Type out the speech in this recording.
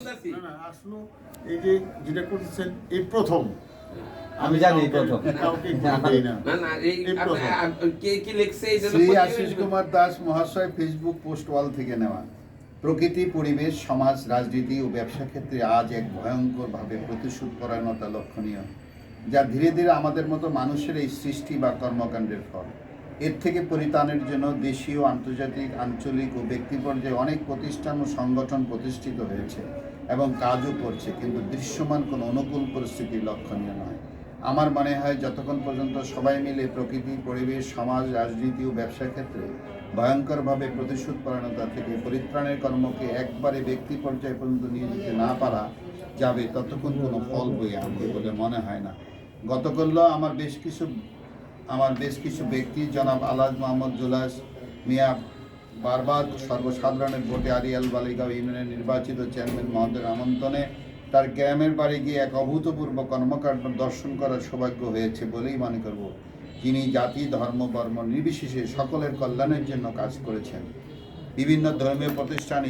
না আসলে এই যে যেটা করতেছেন এই প্রথম আমি জানি প্রথম কাউকে দেই না না না এই এই প্রথম। কে কি লিখছে এই জন্য শ্রী প্রতিবেদন আশিস কুমার দাস মহাশয় ফেসবুক পোস্ট ওয়াল থেকে নেওয়া। প্রকৃতি, পরিবেশ, সমাজ, রাজনীতি ও ব্যবসা ক্ষেত্রে আজ এক ভয়ঙ্করভাবে প্রতিশোধ পরায়ণতা লক্ষণীয়, যা ধীরে ধীরে আমাদের মতো মানুষের এই সৃষ্টি বা কর্মকাণ্ডের ফল। এর থেকে পরিত্রাণের জন্য দেশীয়, আন্তর্জাতিক, আঞ্চলিক ও ব্যক্তি পর্যায়ে অনেক প্রতিষ্ঠান ও সংগঠন প্রতিষ্ঠিত হয়েছে এবং কাজও করছে, কিন্তু দৃশ্যমান কোনো অনুকূল পরিস্থিতি লক্ষণীয় নয়। আমার মনে হয় যতক্ষণ পর্যন্ত সবাই মিলে প্রকৃতি, পরিবেশ, সমাজ, রাজনীতি ও ব্যবসা ক্ষেত্রে ভয়ঙ্করভাবে প্রতিশোধ পরায়ণতা থেকে পরিত্রাণের কর্মকে একবারে ব্যক্তি পর্যায় পর্যন্ত নিয়ে যেতে না পারা যাবে, ততক্ষণ কোনো ফল বয়ে আনবে বলে মনে হয় না। গতকাল আমার বেশ কিছু ব্যক্তি, জনাব আলহাজ মোহাম্মদ জুলাস মিয়া বারবার সর্বসাধারণের ভোটে আরিয়াল বালিগাঁও ইউনিয়নের নির্বাচিত চেয়ারম্যান মহোদয়ের আমন্ত্রণে তার গ্রামের বাড়ি গিয়ে এক অভূতপূর্ব কর্মকাণ্ড দর্শন করার সৌভাগ্য হয়েছে বলেই মনে করব, যিনি জাতি, ধর্ম, বর্ণ নির্বিশেষে সকলের কল্যাণের জন্য কাজ করেছেন। বিভিন্ন ধর্মীয় প্রতিষ্ঠান